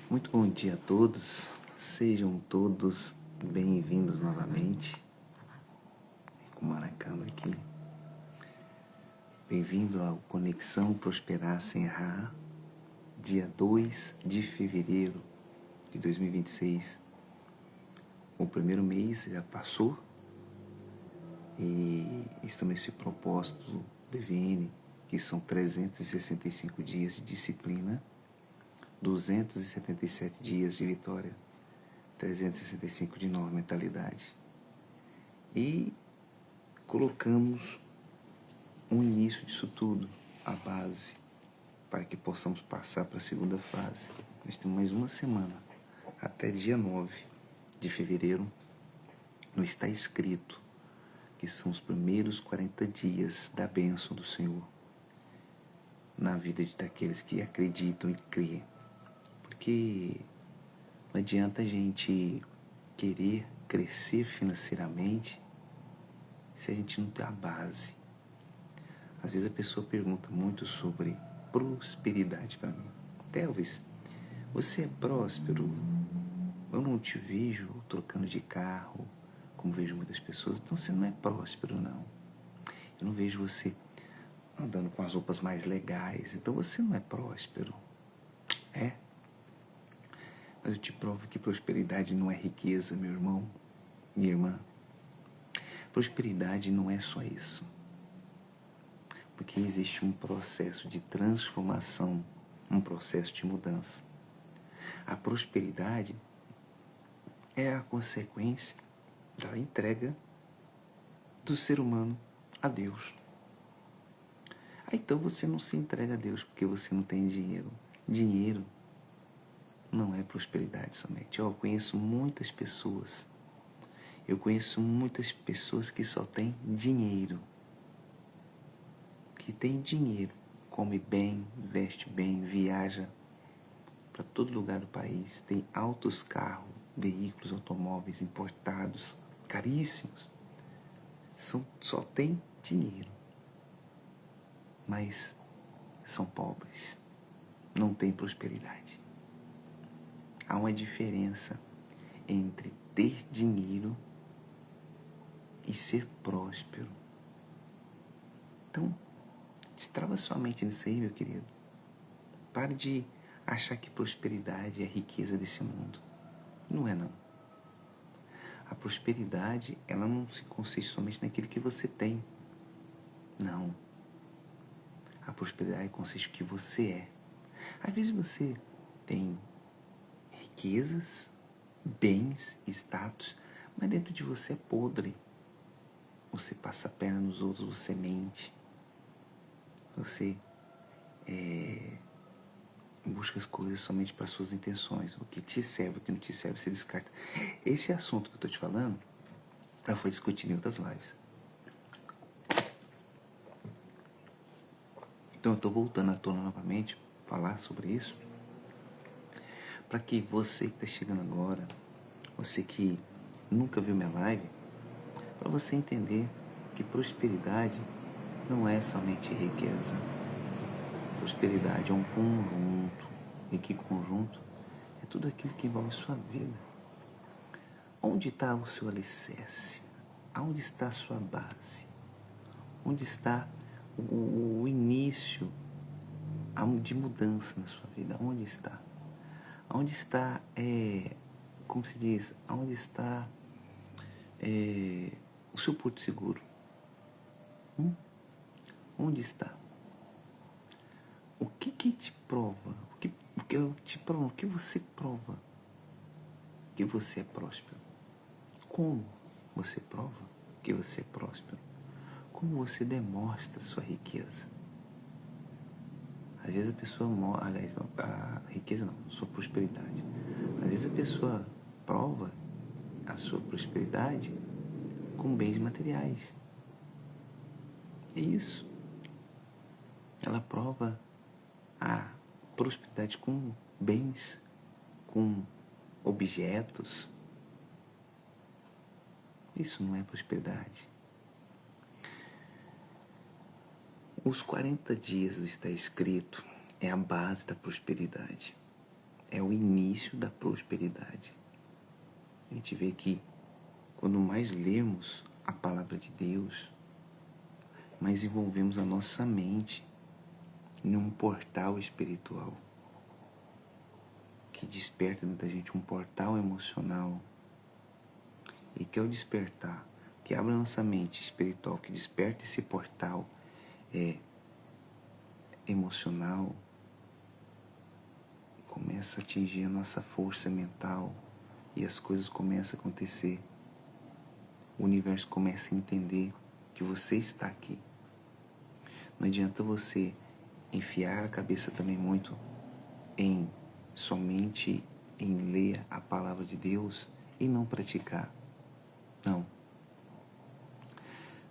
Muito bom dia a todos, sejam todos bem-vindos novamente. Com o Maracama aqui. Bem-vindo ao Conexão Prosperar Sem Errar, dia 2 de fevereiro de 2026. O primeiro mês já passou e estamos nesse propósito DVN, que são 365 dias de disciplina, 277 dias de vitória, 365 de nova mentalidade. E colocamos um início disso tudo, a base, para que possamos passar para a segunda fase. Nós temos mais uma semana, até dia 9 de fevereiro, não está escrito que são os primeiros 40 dias da bênção do Senhor na vida daqueles que acreditam e creem. Porque não adianta a gente querer crescer financeiramente se a gente não tem a base. Às vezes a pessoa pergunta muito sobre prosperidade para mim. Elvis, você é próspero? Eu não te vejo trocando de carro, como vejo muitas pessoas. Então você não é próspero, não. Eu não vejo você andando com as roupas mais legais. Então você não é próspero. É. Mas eu te provo que prosperidade não é riqueza, meu irmão, minha irmã. Prosperidade não é só isso. Porque existe um processo de transformação, um processo de mudança. A prosperidade é a consequência da entrega do ser humano a Deus. Então você não se entrega a Deus porque você não tem dinheiro. Dinheiro não é prosperidade somente. Eu conheço muitas pessoas. Que só têm dinheiro. Que tem dinheiro, come bem, veste bem, viaja para todo lugar do país, tem altos carros, veículos, automóveis importados, caríssimos. Só tem dinheiro, mas são pobres, não tem prosperidade. Há uma diferença entre ter dinheiro e ser próspero. Então, destrava sua mente nisso aí, meu querido. Pare de achar que prosperidade é a riqueza desse mundo. Não é, não. A prosperidade, ela não se consiste somente naquilo que você tem. Não. A prosperidade consiste no que você é. Às vezes você tem riquezas, bens, status, mas dentro de você é podre. Você passa a perna nos outros, você mente. Você busca as coisas somente para suas intenções. O que te serve, o que não te serve, você descarta. Esse assunto que eu estou te falando já foi discutido em outras lives. Então eu estou voltando à tona novamente, falar sobre isso, para que você que está chegando agora, você que nunca viu minha live, para você entender que prosperidade não é somente riqueza. Prosperidade é um conjunto. E que conjunto? É tudo aquilo que envolve sua vida. Onde está o seu alicerce? Aonde está a sua base? Onde está o início de mudança na sua vida? Onde está? Onde está, como se diz, onde está o seu porto seguro? Onde está? O que te prova? O que você prova que você é próspero? Como você prova que você é próspero? Como você demonstra sua riqueza? Às vezes a pessoa a riqueza não, sua prosperidade. Às vezes a pessoa prova a sua prosperidade com bens materiais. É isso. Ela prova a prosperidade com bens, com objetos. Isso não é prosperidade. Os 40 dias do está escrito é a base da prosperidade. é o início da prosperidade. A gente vê que quando mais lermos a palavra de Deus, mais envolvemos a nossa mente em um portal espiritual que desperta dentro da gente um portal emocional. E que ao despertar, que abre a nossa mente espiritual, que desperta esse portal emocional, começa a atingir a nossa força mental e as coisas começam a acontecer. O universo começa a entender que você está aqui. Não adianta você enfiar a cabeça também muito somente em ler a palavra de Deus e não praticar. Não.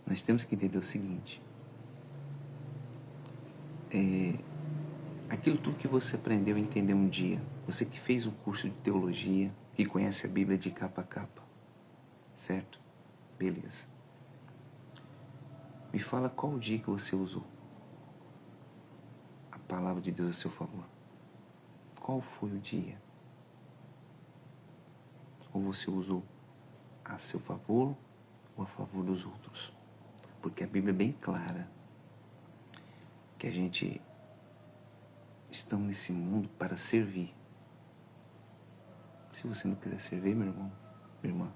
Nós temos que entender o seguinte. Aquilo tudo que você aprendeu a entender um dia, você que fez um curso de teologia e conhece a Bíblia de capa a capa, certo? Beleza. Me fala qual o dia que você usou a palavra de Deus a seu favor. Qual foi o dia? Ou você usou a seu favor ou a favor dos outros? Porque a Bíblia é bem clara que a gente estamos nesse mundo para servir. Se você não quiser servir, meu irmão, minha irmã,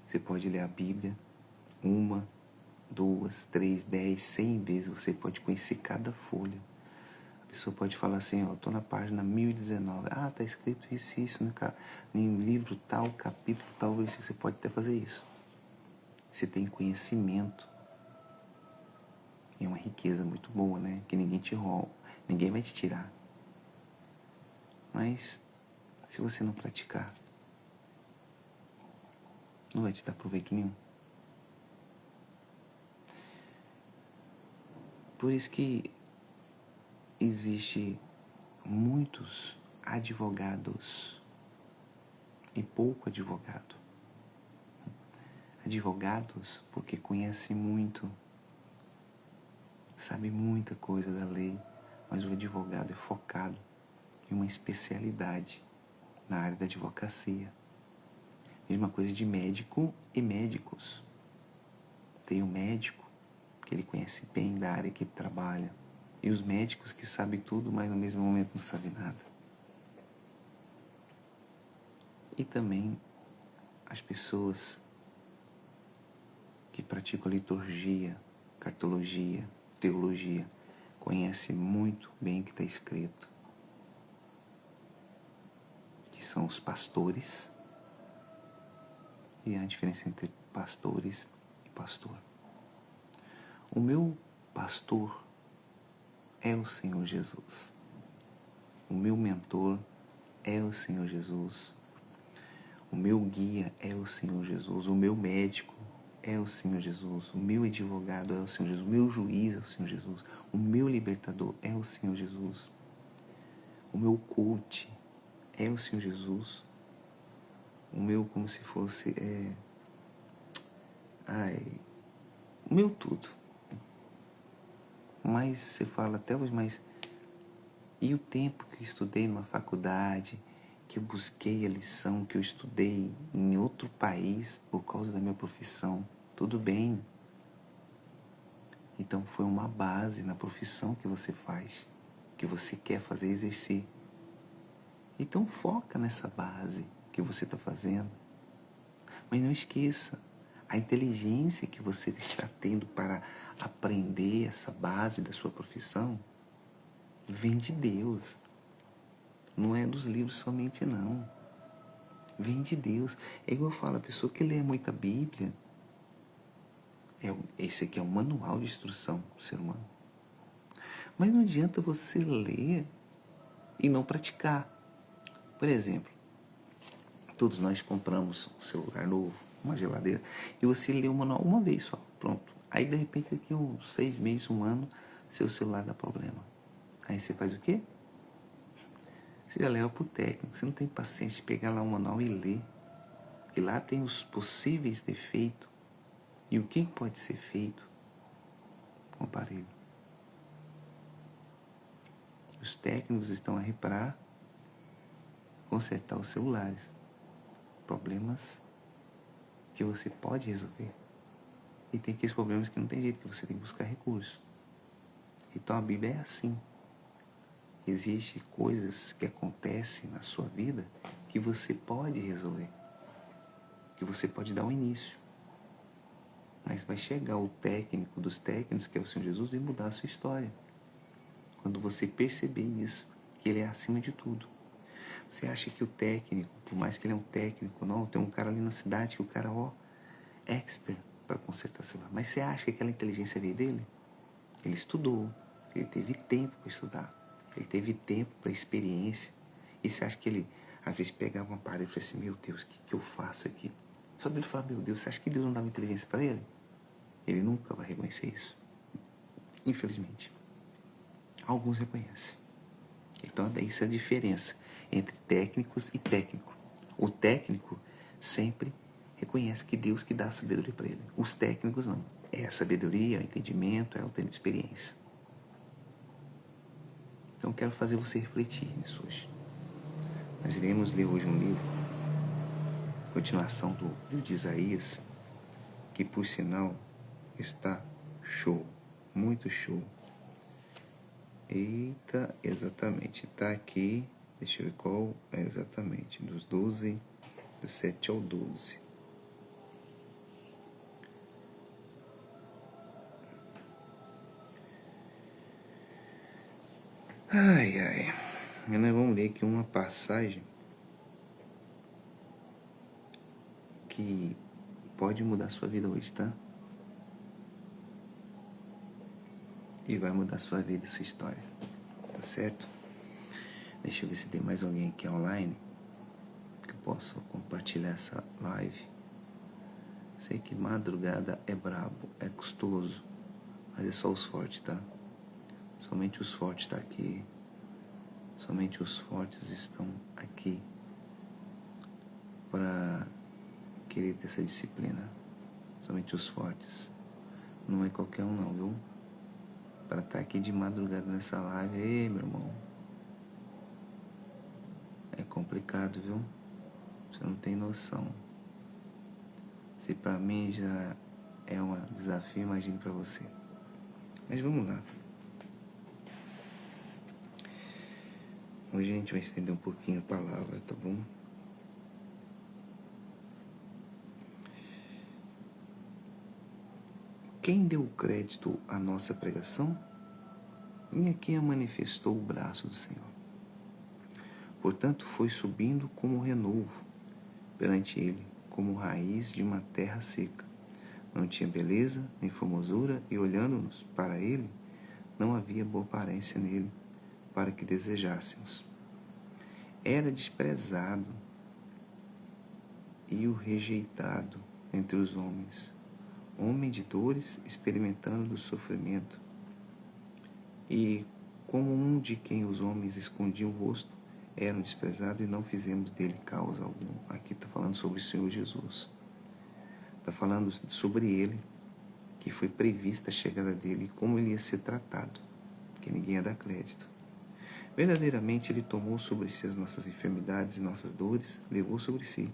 você pode ler a Bíblia 1, 2, 3, 10, 100 vezes. Você pode conhecer cada folha. A pessoa pode falar assim, ó, estou na página 1019. Ah, está escrito isso, isso, né, cara? Em livro tal, capítulo tal, versículo. Você pode até fazer isso. Você tem conhecimento. É uma riqueza muito boa, né? Que ninguém te rouba, ninguém vai te tirar. Mas, se você não praticar, não vai te dar proveito nenhum. Por isso que existe muitos advogados e pouco advogado. Advogados porque conhecem muito, sabe muita coisa da lei, mas o advogado é focado em uma especialidade na área da advocacia. Mesma coisa de médico e médicos. Tem o médico que ele conhece bem da área que trabalha, e os médicos que sabem tudo, mas no mesmo momento não sabem nada. E também as pessoas que praticam a liturgia, cartologia, teologia, conhecem muito bem o que está escrito, que são os pastores, e há a diferença entre pastores e pastor. O meu pastor é o Senhor Jesus. O meu mentor é o Senhor Jesus. O meu guia é o Senhor Jesus. O meu médico é o Senhor Jesus. O meu advogado é o Senhor Jesus. O meu juiz é o Senhor Jesus. O meu libertador é o Senhor Jesus. O meu coach é o Senhor Jesus. O meu, como se fosse, o meu tudo. Mas você fala até hoje, mas e o tempo que eu estudei numa faculdade, que eu busquei a lição, que eu estudei em outro país por causa da minha profissão? Tudo bem. Então foi uma base na profissão que você faz, que você quer fazer exercer. Então foca nessa base que você está fazendo. Mas não esqueça, a inteligência que você está tendo para aprender essa base da sua profissão vem de Deus. Não é dos livros somente, não. Vem de Deus. É igual eu falo, a pessoa que lê muita Bíblia, esse aqui é um manual de instrução do ser humano. Mas não adianta você ler e não praticar. Por exemplo, todos nós compramos um celular novo, uma geladeira, e você lê o manual uma vez só, pronto. Aí de repente daqui uns 6 meses, 1 ano, seu celular dá problema. Aí você faz o quê? Você já leva pro técnico. Você não tem paciência de pegar lá o manual e ler. E lá tem os possíveis defeitos e o que pode ser feito com o aparelho. Os técnicos estão aí para consertar os celulares. Problemas que você pode resolver. E tem aqueles problemas que não tem jeito, que você tem que buscar recursos. Então a Bíblia é assim. Existem coisas que acontecem na sua vida que você pode resolver. Que você pode dar um início. Mas vai chegar o técnico dos técnicos, que é o Senhor Jesus, e mudar a sua história. Quando você perceber isso, que Ele é acima de tudo. Você acha que o técnico, por mais que ele é um técnico, não, tem um cara ali na cidade que o cara, expert para consertar celular. Mas você acha que aquela inteligência veio dele? Ele estudou, ele teve tempo para estudar, ele teve tempo para experiência. E você acha que ele, às vezes, pegava um aparelho e falava assim, meu Deus, o que eu faço aqui? Só dele falar, meu Deus, você acha que Deus não dava inteligência para ele? Ele nunca vai reconhecer isso. Infelizmente. Alguns reconhecem. Então, isso é a diferença entre técnicos e técnico. O técnico sempre reconhece que Deus que dá a sabedoria para ele. Os técnicos não. É a sabedoria, é o entendimento, é o tempo de experiência. Então, quero fazer você refletir nisso hoje. Nós iremos ler hoje um livro, continuação do livro de Isaías, que, por sinal, está show, muito show. Eita, exatamente, está aqui, deixa eu ver qual é exatamente, dos 12, do 7 ao 12. Ai, e nós vamos ler aqui uma passagem que pode mudar a sua vida hoje, tá? E vai mudar a sua vida e sua história, tá certo? Deixa eu ver se tem mais alguém aqui online que eu possa compartilhar essa live. Sei que madrugada é brabo, é custoso, mas é só os fortes, tá? Somente os fortes estão aqui. Somente os fortes estão aqui para querer ter essa disciplina. Somente os fortes. Não é qualquer um não, viu? Para estar aqui de madrugada nessa live, ei, meu irmão. É complicado, viu? Você não tem noção. Se para mim já é um desafio, imagine para você. Mas vamos lá. Hoje a gente vai estender um pouquinho a palavra, tá bom? Quem deu o crédito à nossa pregação? E a quem a manifestou o braço do Senhor. Portanto, foi subindo como renovo perante ele, como raiz de uma terra seca. Não tinha beleza nem formosura, e olhando-nos para ele, não havia boa aparência nele, para que desejássemos. Era desprezado e o rejeitado entre os homens, homem de dores, experimentando do sofrimento. E, como um de quem os homens escondiam o rosto, era um desprezado e não fizemos dele causa alguma. Aqui está falando sobre o Senhor Jesus. Está falando sobre ele, que foi prevista a chegada dele e como ele ia ser tratado, que ninguém ia dar crédito. Verdadeiramente ele tomou sobre si as nossas enfermidades e nossas dores, levou sobre si,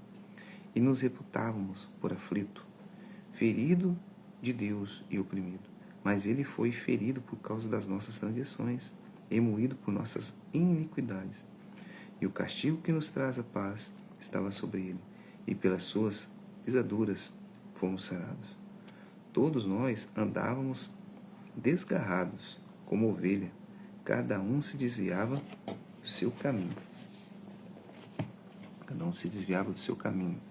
e nos reputávamos por aflito, ferido de Deus e oprimido. Mas ele foi ferido por causa das nossas transgressões, e moído por nossas iniquidades. E o castigo que nos traz a paz estava sobre ele, e pelas suas pisaduras fomos sarados. Todos nós andávamos desgarrados como ovelha, cada um se desviava do seu caminho. Cada um se desviava do seu caminho.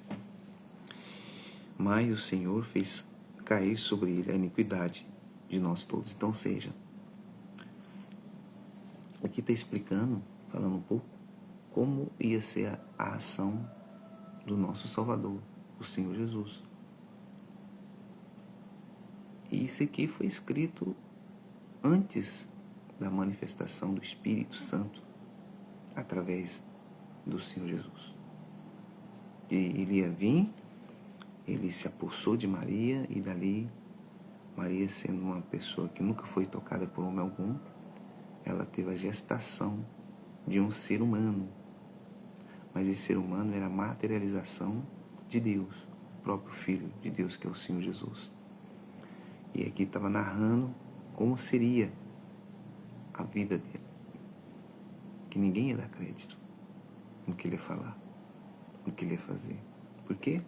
Mas o Senhor fez cair sobre ele a iniquidade de nós todos. Então, seja, aqui está explicando, falando um pouco, como ia ser a ação do nosso Salvador, o Senhor Jesus. E isso aqui foi escrito antes da manifestação do Espírito Santo através do Senhor Jesus. E ele ia vir, ele se apossou de Maria, e dali, Maria, sendo uma pessoa que nunca foi tocada por homem algum, ela teve a gestação de um ser humano. Mas esse ser humano era a materialização de Deus, o próprio Filho de Deus, que é o Senhor Jesus. E aqui estava narrando como seria a vida dele. Que ninguém ia dar crédito no que ele ia falar, no que ele ia fazer. Por quê?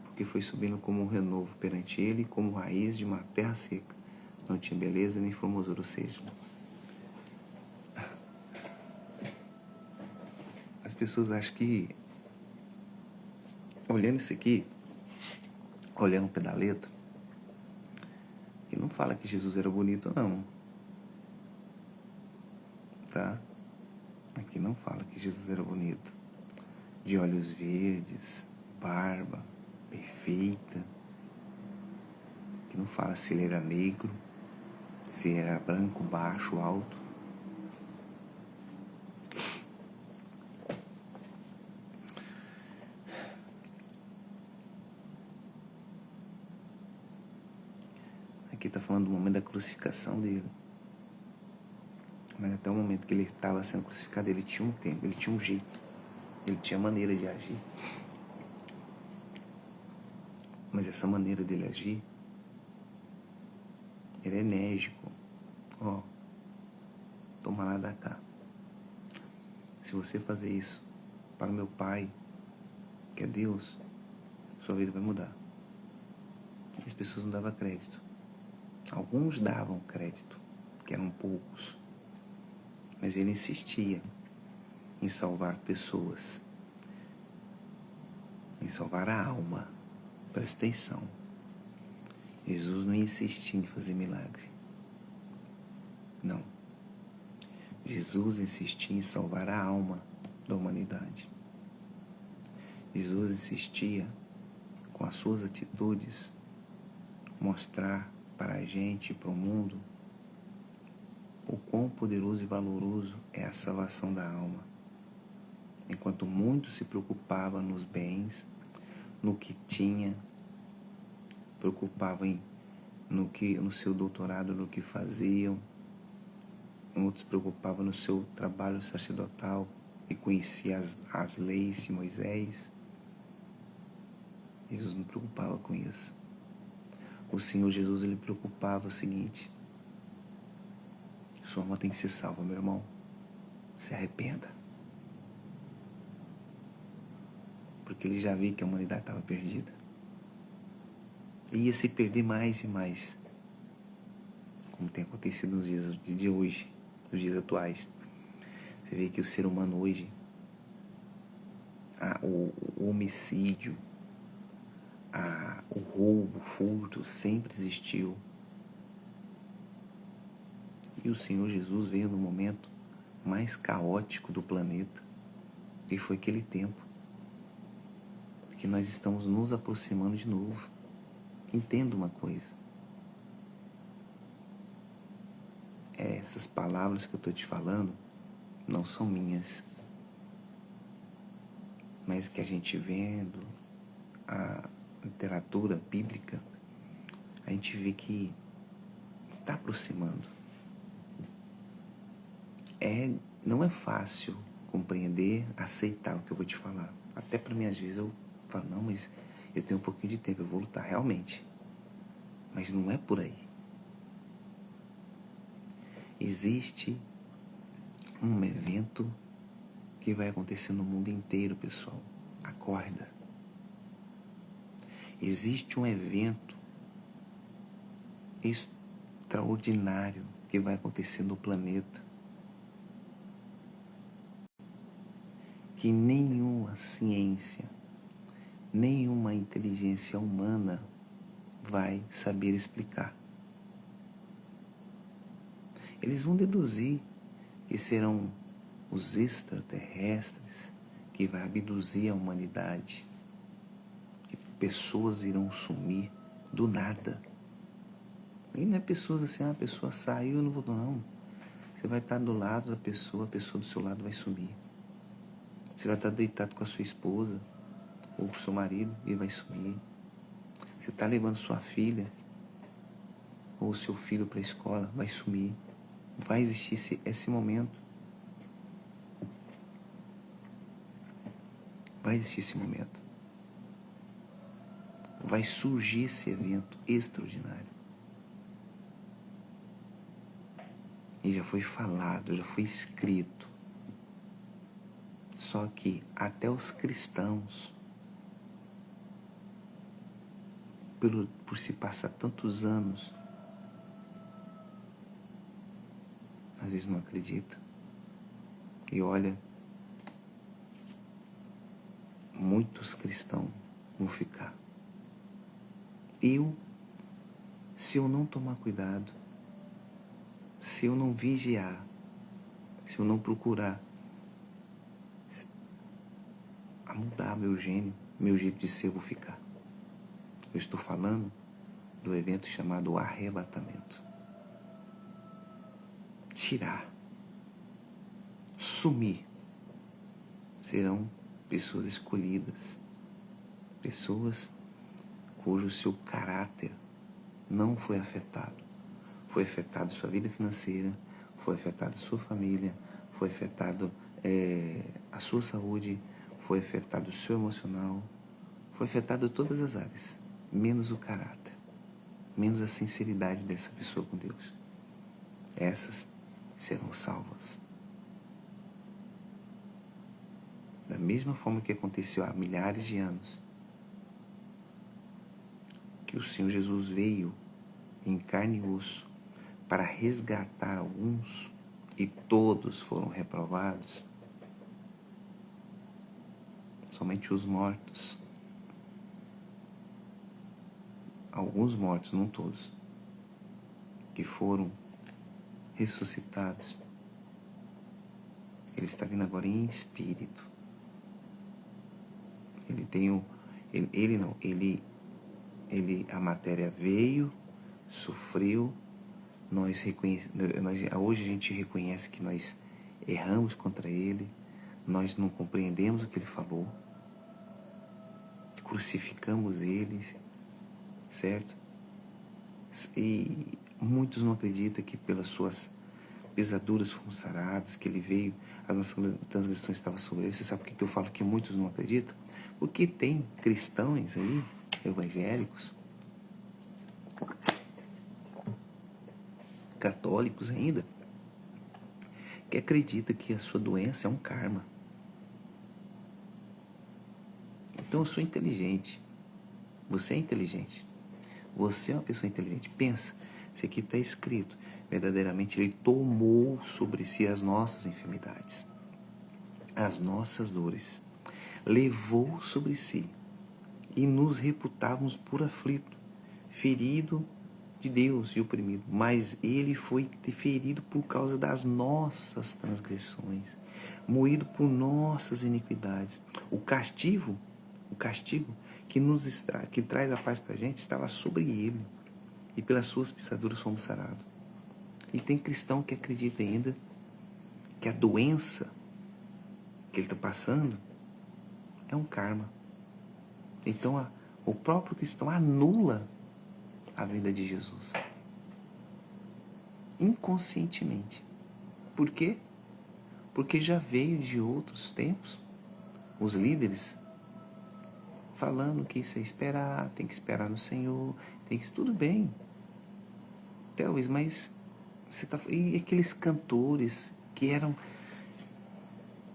Porque foi subindo como um renovo perante ele, como raiz de uma terra seca. Não tinha beleza nem formosura, ou seja, as pessoas acham que, olhando isso aqui, olhando o pé da letra, que não fala que Jesus era bonito, não. Tá? Aqui não fala que Jesus era bonito. De olhos verdes, barba perfeita. Aqui não fala se ele era negro, se era branco, baixo, alto. Aqui está falando do momento da crucificação dele. Mas até o momento que ele estava sendo crucificado, ele tinha um tempo, ele tinha um jeito, ele tinha maneira de agir. Mas essa maneira dele agir, ele é enérgico. Ó, toma lá da cá. Se você fazer isso para o meu Pai, que é Deus, sua vida vai mudar. E as pessoas não davam crédito. Alguns davam crédito, que eram poucos. Mas ele insistia em salvar pessoas, em salvar a alma. Presta atenção. Jesus não insistia em fazer milagre. Não. Jesus insistia em salvar a alma da humanidade. Jesus insistia, com as suas atitudes, mostrar para a gente e para o mundo o quão poderoso e valoroso é a salvação da alma. Enquanto muitos se preocupavam nos bens, no que tinha, preocupavam no seu doutorado, no que faziam, outros preocupavam no seu trabalho sacerdotal e conhecia as leis de Moisés. Jesus não preocupava com isso. O Senhor Jesus, ele preocupava o seguinte: sua alma tem que ser salva, meu irmão. Se arrependa. Porque ele já viu que a humanidade estava perdida. E ia se perder mais e mais. Como tem acontecido nos dias de hoje, nos dias atuais. Você vê que o ser humano hoje, o homicídio, o roubo, o furto, sempre existiu. E o Senhor Jesus veio no momento mais caótico do planeta, que foi aquele tempo que nós estamos nos aproximando de novo. Entenda uma coisa. Essas palavras que eu estou te falando não são minhas, mas que a gente vendo a literatura bíblica, a gente vê que está aproximando. Não é fácil compreender, aceitar o que eu vou te falar. Até para mim, às vezes, eu falo, não, mas eu tenho um pouquinho de tempo, eu vou lutar realmente. Mas não é por aí. Existe um evento que vai acontecer no mundo inteiro, pessoal. Acorda. Existe um evento extraordinário que vai acontecer no planeta, que nenhuma ciência, nenhuma inteligência humana vai saber explicar. Eles vão deduzir que serão os extraterrestres que vai abduzir a humanidade, que pessoas irão sumir do nada. E não é pessoas assim, a pessoa saiu, eu não vou, não. Você vai estar do lado da pessoa, a pessoa do seu lado vai sumir. Você vai estar deitado com a sua esposa ou com o seu marido e vai sumir. Você está levando sua filha ou seu filho para a escola, vai sumir. Vai existir esse momento. vai existir esse momento. Vai surgir esse evento extraordinário. E já foi falado, já foi escrito. Só que até os cristãos, por se passar tantos anos, às vezes não acredita. E olha, muitos cristãos vão ficar. Se eu não tomar cuidado, se eu não vigiar, se eu não procurar a mudar meu gênio, meu jeito de ser, eu vou ficar. Eu estou falando do evento chamado arrebatamento. Tirar, sumir, serão pessoas escolhidas, pessoas cujo seu caráter não foi afetado. Foi afetado sua vida financeira, foi afetado sua família, foi afetado a sua saúde, foi afetado o seu emocional, foi afetado todas as áreas, menos o caráter, menos a sinceridade dessa pessoa com Deus. Essas serão salvas. Da mesma forma que aconteceu há milhares de anos, que o Senhor Jesus veio em carne e osso para resgatar alguns e todos foram reprovados. Somente os mortos, alguns mortos, não todos, que foram ressuscitados. Ele está vindo agora em espírito. Ele tem a matéria veio, sofreu, hoje a gente reconhece que nós erramos contra ele, nós não compreendemos o que ele falou, crucificamos ele, certo? E muitos não acreditam que pelas suas pisaduras fomos sarados, que ele veio, as nossas transgressões estavam sobre ele. Você sabe por que eu falo que muitos não acreditam? Porque tem cristãos aí, evangélicos, católicos ainda, que acredita que a sua doença é um karma. Então eu sou inteligente. Você é inteligente. Você é uma pessoa inteligente. Pensa, isso aqui está escrito. Verdadeiramente ele tomou sobre si as nossas enfermidades, as nossas dores. Levou sobre si e nos reputávamos por aflito, ferido de Deus e oprimido, mas ele foi ferido por causa das nossas transgressões, moído por nossas iniquidades. O castigo que traz a paz para a gente estava sobre ele, e pelas suas pisaduras fomos sarados. E tem cristão que acredita ainda que a doença que ele está passando é um karma. Então o próprio cristão anula a vida de Jesus. Inconscientemente. Por quê? Porque já veio de outros tempos os líderes falando que isso é esperar, tem que esperar no Senhor, tem que... Tudo bem. Talvez, mas e aqueles cantores que eram...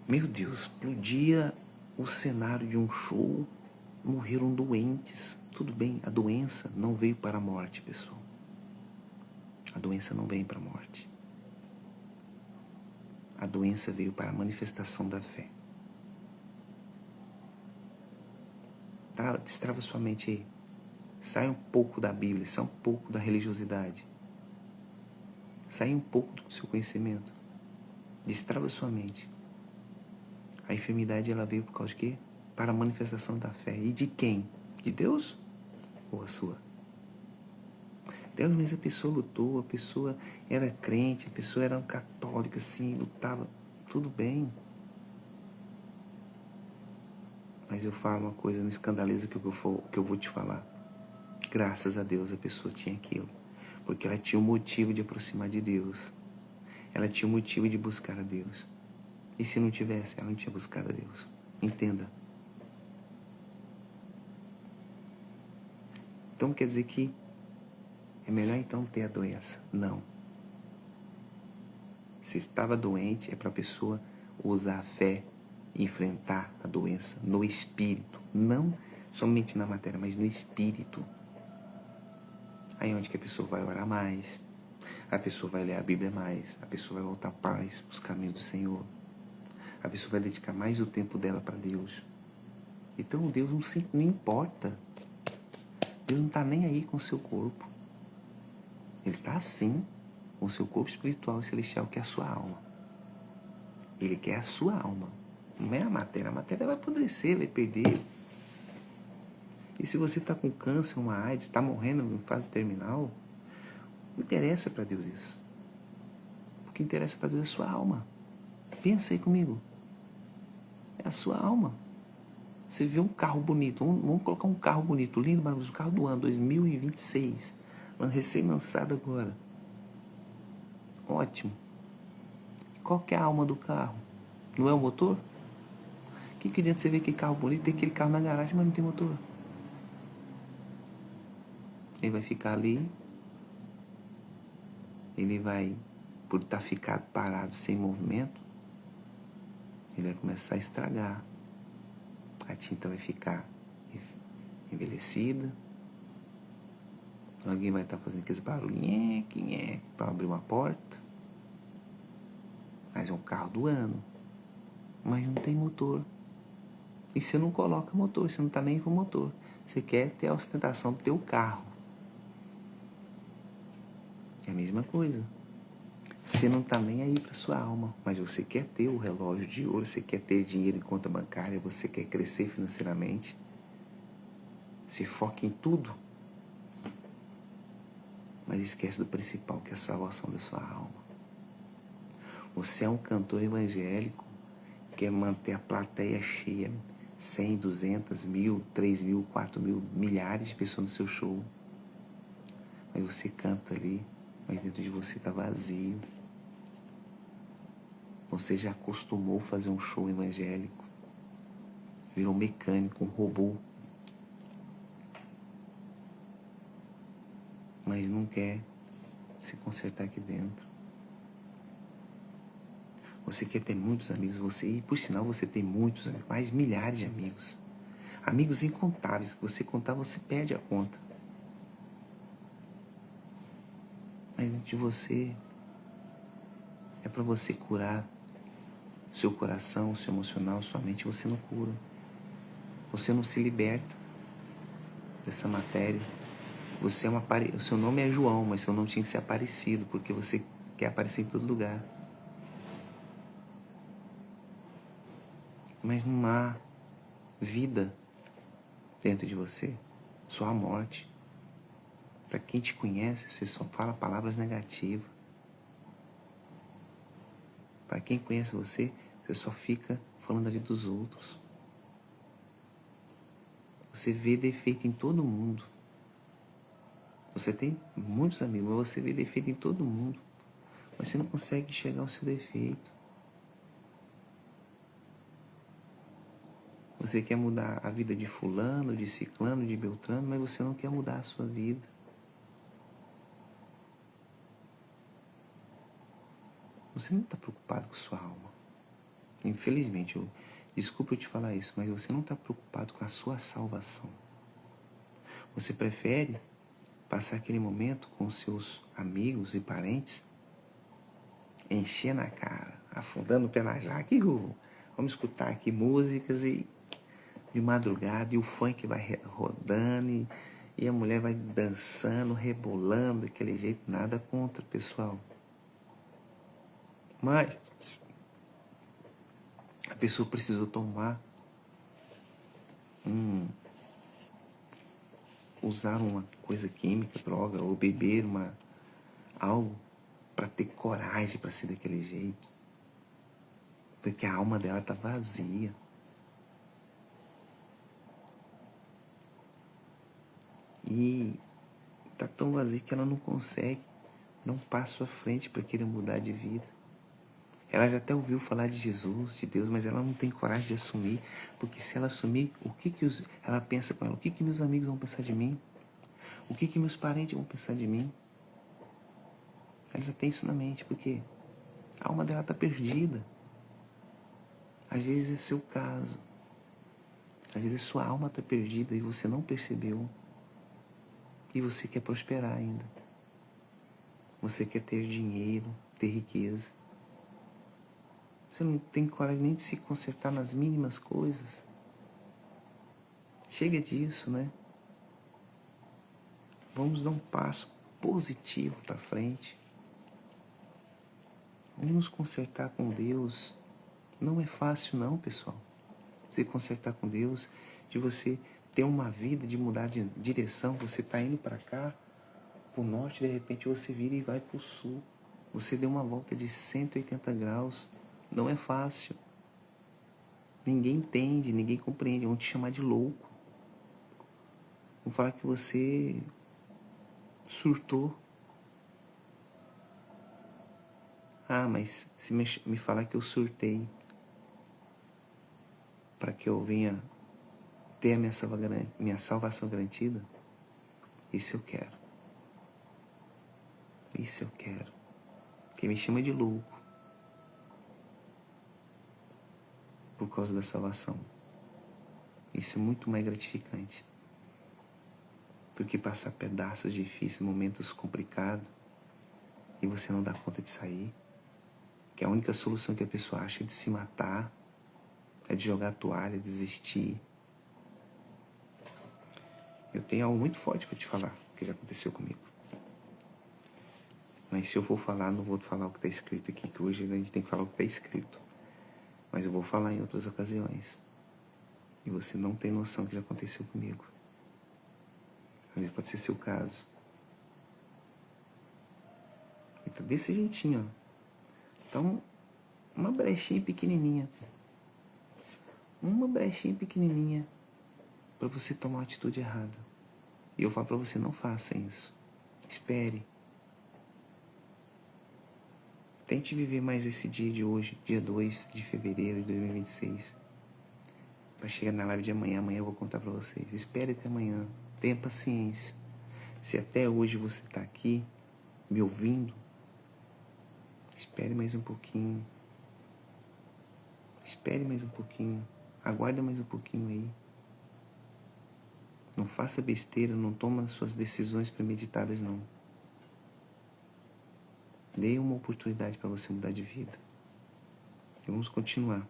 Meu Deus, explodia o cenário de um show, morreram doentes. Tudo bem, a doença não veio para a morte, pessoal. A doença não vem para a morte. A doença veio para a manifestação da fé. Tá? Destrava sua mente aí. Sai um pouco da Bíblia, sai um pouco da religiosidade. Sai um pouco do seu conhecimento. Destrava sua mente. A enfermidade ela veio por causa de quê? Para a manifestação da fé. E de quem? De Deus ou a sua? Deus, mas a pessoa lutou, a pessoa era crente, a pessoa era católica, assim, lutava. Tudo bem. Mas eu falo uma coisa, não escandaliza que eu vou te falar. Graças a Deus a pessoa tinha aquilo. Porque ela tinha um motivo de aproximar de Deus. Ela tinha um motivo de buscar a Deus. E se não tivesse, ela não tinha buscado a Deus. Entenda. Então quer dizer que é melhor então ter a doença? Não. Se estava doente, é para a pessoa usar a fé e enfrentar a doença no espírito. Não somente na matéria, mas no espírito. Aí onde que a pessoa vai orar mais, a pessoa vai ler a Bíblia mais, a pessoa vai voltar paz para os caminhos do Senhor. A pessoa vai dedicar mais o tempo dela para Deus. Então Deus não importa. Deus não está nem aí com o seu corpo. Ele está assim com o seu corpo espiritual e celestial, que é a sua alma. Ele quer a sua alma. Não é a matéria. A matéria vai apodrecer, vai perder. E se você está com câncer, uma AIDS, está morrendo em fase terminal, não interessa para Deus isso. O que interessa para Deus é a sua alma. Pensa aí comigo. É a sua alma. Você vê um carro bonito, vamos colocar um carro bonito, lindo, maravilhoso, um carro do ano 2026, recém-lançado agora. Ótimo. Qual que é a alma do carro? Não é o motor? O que adianta você ver aquele carro bonito, tem aquele carro na garagem, mas não tem motor? Ele vai ficar ali, ele vai, por estar ficado parado, sem movimento, ele vai começar a estragar. A tinta vai ficar envelhecida. Alguém vai estar fazendo aqueles barulhinhos para abrir uma porta. Mas é um carro do ano. Mas não tem motor. E você não coloca motor, você não está nem com motor. Você quer ter a ostentação do teu carro. É a mesma coisa. Você não está nem aí para sua alma, mas você quer ter o relógio de ouro, você quer ter dinheiro em conta bancária, você quer crescer financeiramente. Se foca em tudo, mas esquece do principal, que é a salvação da sua alma. Você é um cantor evangélico, quer manter a plateia cheia, 100, 200, 1000, 3000, 4000, milhares de pessoas no seu show. Mas você canta ali, mas dentro de você está vazio. Você já acostumou a fazer um show evangélico, virou mecânico, um robô, mas não quer se consertar aqui dentro. Você quer ter muitos amigos, e por sinal você tem muitos amigos, mais milhares de amigos. Amigos incontáveis, que você contar, você perde a conta. Mas dentro de você, é para você curar seu coração, seu emocional, sua mente, você não cura. Você não se liberta dessa matéria. Você é o seu nome é João, mas seu nome tinha que ser Aparecido, porque você quer aparecer em todo lugar. Mas não há vida dentro de você, só há morte. Para quem te conhece, você só fala palavras negativas. Para quem conhece você, você só fica falando ali dos outros. Você vê defeito em todo mundo. Você tem muitos amigos, mas você vê defeito em todo mundo. Mas você não consegue enxergar o seu defeito. Você quer mudar a vida de fulano, de ciclano, de beltrano, mas você não quer mudar a sua vida. Você não está preocupado com sua alma. Infelizmente, desculpa eu te falar isso, mas você não está preocupado com a sua salvação. Você prefere passar aquele momento com seus amigos e parentes, enchendo a cara, afundando o pé na jaca. Vamos escutar aqui músicas e de madrugada, e o funk vai rodando, e a mulher vai dançando, rebolando, daquele jeito. Nada contra, pessoal. Mas a pessoa precisou tomar usar uma coisa química, droga, ou beber algo para ter coragem para ser daquele jeito. Porque a alma dela tá vazia. E tá tão vazia que ela não consegue dar um passo à frente para querer mudar de vida. Ela já até ouviu falar de Jesus, de Deus, mas ela não tem coragem de assumir, porque se ela assumir, ela pensa com ela, o que meus amigos vão pensar de mim? O que meus parentes vão pensar de mim? Ela já tem isso na mente, porque a alma dela está perdida. Às vezes é seu caso. Às vezes sua alma está perdida e você não percebeu. E você quer prosperar ainda. Você quer ter dinheiro, ter riqueza. Você não tem coragem nem de se consertar nas mínimas coisas. Chega disso, né? Vamos dar um passo positivo para frente. Vamos nos consertar com Deus. Não é fácil não, pessoal. Se consertar com Deus, de você ter uma vida, de mudar de direção. Você está indo para cá, para o norte, de repente você vira e vai para o sul. Você deu uma volta de 180 graus. Não é fácil. Ninguém entende, ninguém compreende. Vão te chamar de louco. Vão falar que você surtou. Ah, mas se me falar que eu surtei para que eu venha ter a minha salvação garantida, isso eu quero. Isso eu quero. Quem me chama de louco por causa da salvação, isso é muito mais gratificante do que passar pedaços difíceis, momentos complicados e você não dá conta de sair. Que a única solução que a pessoa acha é de se matar, é de jogar a toalha, desistir. Eu tenho algo muito forte para te falar, que já aconteceu comigo. Mas se eu for falar, não vou falar o que está escrito aqui, que hoje a gente tem que falar o que está escrito. Mas eu vou falar em outras ocasiões. E você não tem noção do que já aconteceu comigo. Às vezes pode ser seu caso. Então, desse jeitinho, ó. Então, uma brechinha pequenininha. Uma brechinha pequenininha para você tomar uma atitude errada. E eu falo para você, não faça isso. Espere. Tente viver mais esse dia de hoje, dia 2 de fevereiro de 2026. Para chegar na live de amanhã eu vou contar para vocês. Espere até amanhã. Tenha paciência. Se até hoje você está aqui, me ouvindo, espere mais um pouquinho. Espere mais um pouquinho. Aguarde mais um pouquinho aí. Não faça besteira, não toma suas decisões premeditadas, não. Dê uma oportunidade para você mudar de vida. E vamos continuar.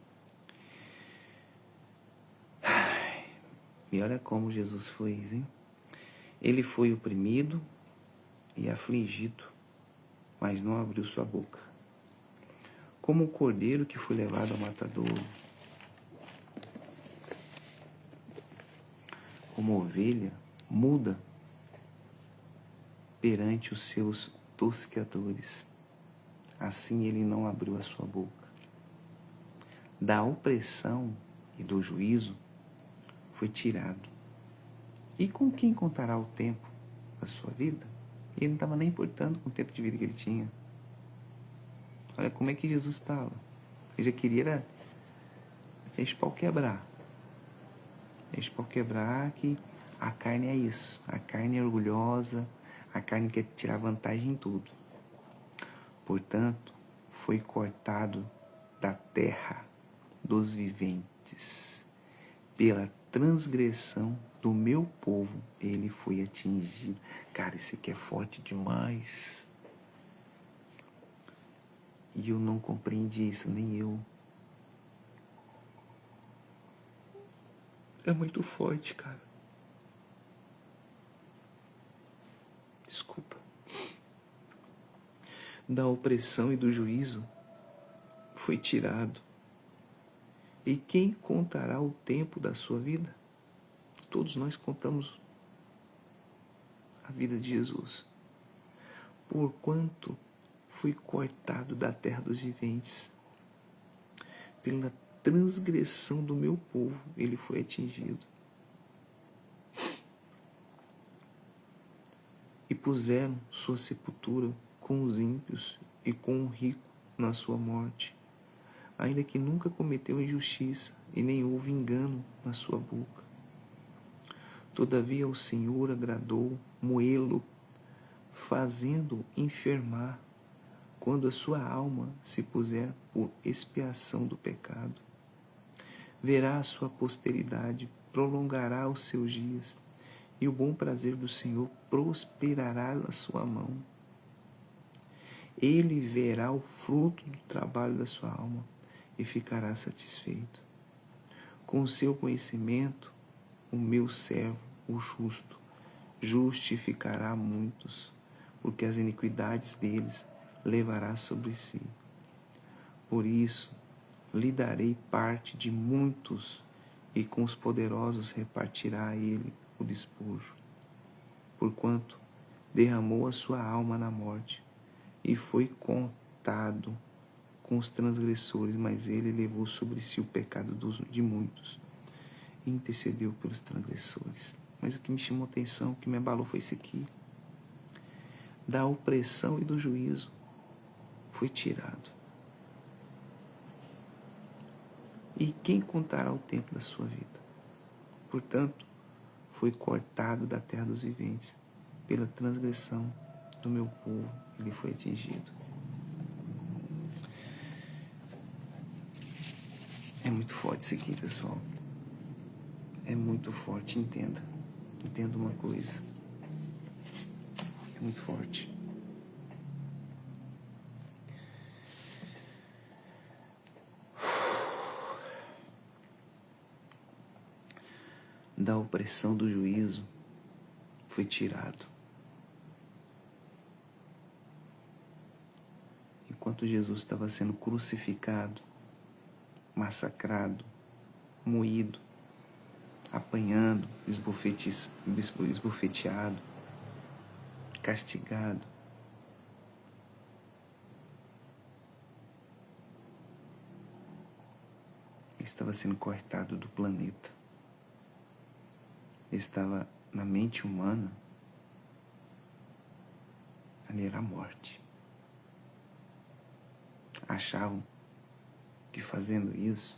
E olha como Jesus foi, hein? Ele foi oprimido e afligido, mas não abriu sua boca. Como o cordeiro que foi levado ao matadouro, como ovelha muda perante os seus tosqueadores, assim ele não abriu a sua boca. Da opressão e do juízo foi tirado. E com quem contará o tempo da sua vida? Ele não estava nem importando com o tempo de vida que ele tinha. Olha como é que Jesus estava. Ele já queria deixar o pau quebrar. Deixa o pau quebrar, que a carne é isso. A carne é orgulhosa, a carne quer tirar vantagem em tudo. Portanto, foi cortado da terra dos viventes. Pela transgressão do meu povo, ele foi atingido. Cara, isso aqui é forte demais. E eu não compreendi isso, nem eu. É muito forte, cara. Desculpa. Da opressão e do juízo foi tirado. E quem contará o tempo da sua vida? Todos nós contamos a vida de Jesus. Porquanto fui cortado da terra dos viventes, pela transgressão do meu povo, ele foi atingido. E puseram sua sepultura com os ímpios e com o rico na sua morte, ainda que nunca cometeu injustiça e nem houve engano na sua boca. Todavia o Senhor agradou moê-lo, fazendo-o enfermar, quando a sua alma se puser por expiação do pecado. Verá a sua posteridade, prolongará os seus dias, e o bom prazer do Senhor prosperará na sua mão. Ele verá o fruto do trabalho da sua alma e ficará satisfeito. Com o seu conhecimento, o meu servo, o justo, justificará muitos, porque as iniquidades deles levará sobre si. Por isso, lhe darei parte de muitos, e com os poderosos repartirá ele o despojo. Porquanto derramou a sua alma na morte, e foi contado com os transgressores, mas ele levou sobre si o pecado de muitos, e intercedeu pelos transgressores. Mas o que me chamou a atenção, o que me abalou foi isso aqui. Da opressão e do juízo foi tirado. E quem contará o tempo da sua vida? Portanto, foi cortado da terra dos viventes. Pela transgressão do meu povo, ele foi atingido. É muito forte isso aqui, pessoal. É muito forte, entenda. Entenda uma coisa. É muito forte. Da opressão do juízo foi tirado. Enquanto Jesus estava sendo crucificado, massacrado, moído, apanhando, esbofeteado, castigado, ele estava sendo cortado do planeta. Estava na mente humana, ali era a morte. Achavam que fazendo isso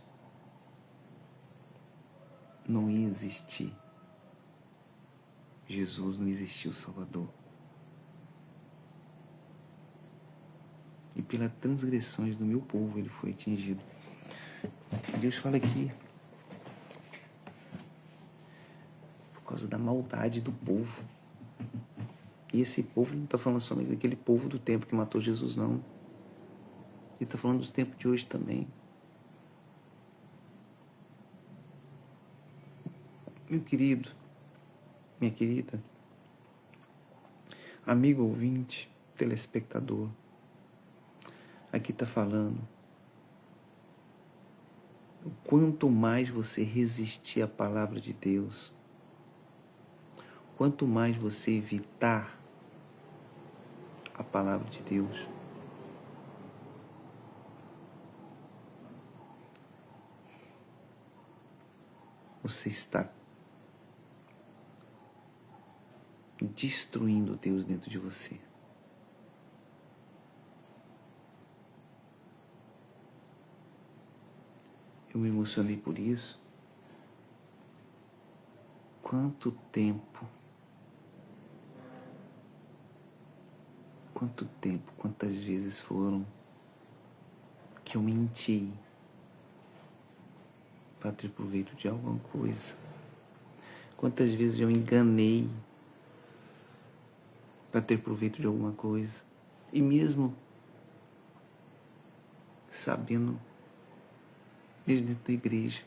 não ia existir Jesus, não existia o Salvador. E pelas transgressões do meu povo ele foi atingido. Deus fala aqui, por causa da maldade do povo. E esse povo não está falando somente daquele povo do tempo que matou Jesus, não. Ele está falando dos tempos de hoje também. Meu querido, minha querida, amigo ouvinte, telespectador, aqui está falando, quanto mais você resistir à palavra de Deus, quanto mais você evitar a palavra de Deus, você está destruindo Deus dentro de você. Eu me emocionei por isso. Quanto tempo, quantas vezes foram que eu menti para ter proveito de alguma coisa? Quantas vezes eu enganei para ter proveito de alguma coisa? E mesmo sabendo, mesmo dentro da igreja,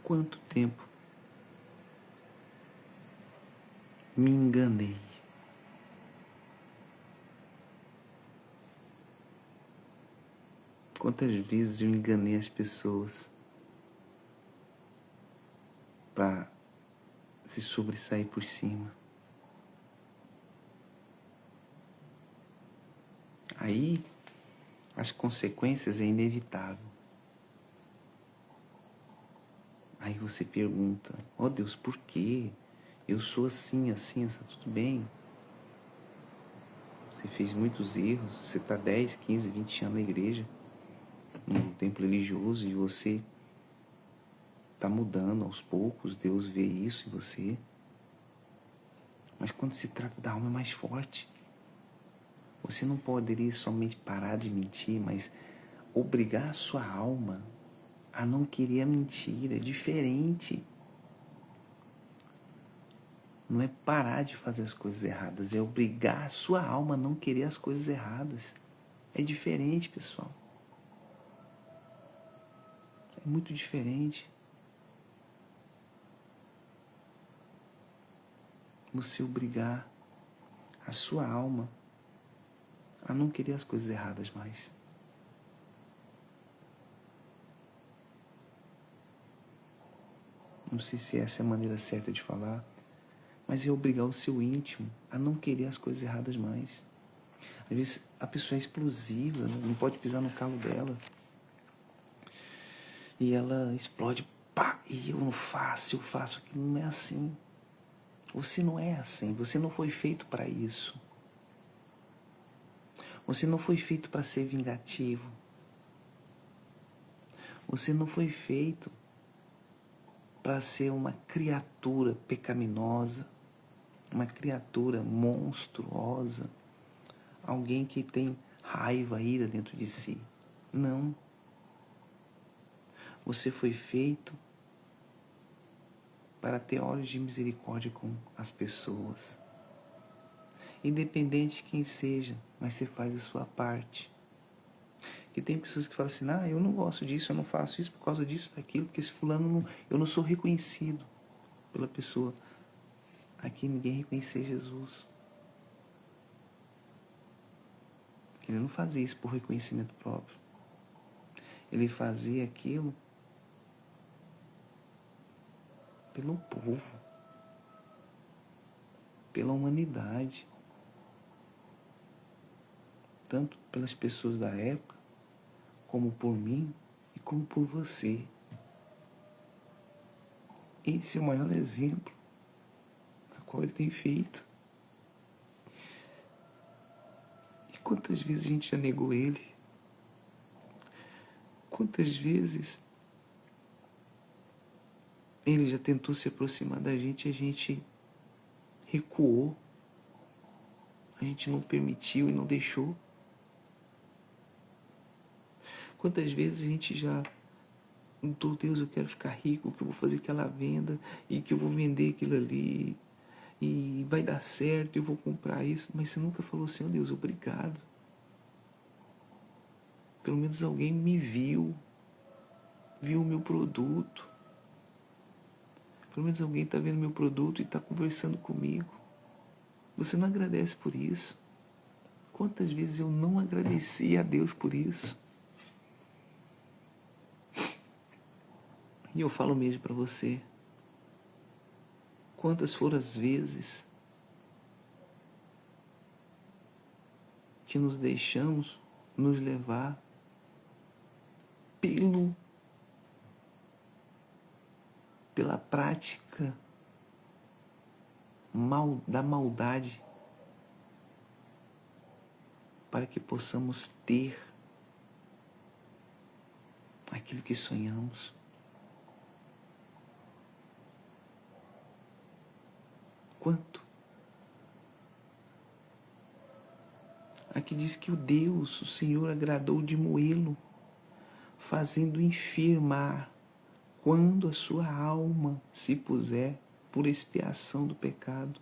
quanto tempo me enganei? Quantas vezes eu enganei as pessoas para se sobressair por cima? Aí as consequências é inevitável. Aí você pergunta, ó Deus, por quê? Eu sou assim, está tudo bem. Você fez muitos erros, você está 10, 15, 20 anos na igreja, num templo religioso, e você está mudando aos poucos, Deus vê isso em você. Mas quando se trata da alma é mais forte. Você não poderia somente parar de mentir, mas obrigar a sua alma a não querer a mentira. É diferente. Não é parar de fazer as coisas erradas, é obrigar a sua alma a não querer as coisas erradas. É diferente, pessoal. É muito diferente. Você obrigar a sua alma a não querer as coisas erradas mais. Não sei se essa é a maneira certa de falar, mas é obrigar o seu íntimo a não querer as coisas erradas mais. Às vezes a pessoa é explosiva, não pode pisar no calo dela. E ela explode, pá, e eu faço aquilo. Não é assim. Você não é assim, você não foi feito para isso. Você não foi feito para ser vingativo. Você não foi feito para ser uma criatura pecaminosa, uma criatura monstruosa, alguém que tem raiva, ira dentro de si. Não. Você foi feito para ter olhos de misericórdia com as pessoas. Independente de quem seja, mas você faz a sua parte. E tem pessoas que falam assim, eu não gosto disso, eu não faço isso por causa disso, daquilo, porque esse fulano, eu não sou reconhecido pela pessoa. Aqui ninguém reconhecia Jesus. Ele não fazia isso por reconhecimento próprio. Ele fazia aquilo pelo povo, pela humanidade, tanto pelas pessoas da época, como por mim e como por você. Esse é o maior exemplo a qual ele tem feito. E quantas vezes a gente já negou ele? Quantas vezes ele já tentou se aproximar da gente e a gente recuou? A gente não permitiu e não deixou. Quantas vezes a gente já... Deus, eu quero ficar rico, que eu vou fazer aquela venda e que eu vou vender aquilo ali e vai dar certo, eu vou comprar isso. Mas você nunca falou assim, Deus, obrigado. Pelo menos alguém me viu o meu produto. Pelo menos alguém está vendo meu produto e está conversando comigo. Você não agradece por isso? Quantas vezes eu não agradeci a Deus por isso? E eu falo mesmo para você, quantas foram as vezes que nos deixamos nos levar pela prática da maldade, para que possamos ter aquilo que sonhamos. Quanto? Aqui diz que o Senhor agradou de moê-lo, fazendo enfermar, quando a sua alma se puser por expiação do pecado.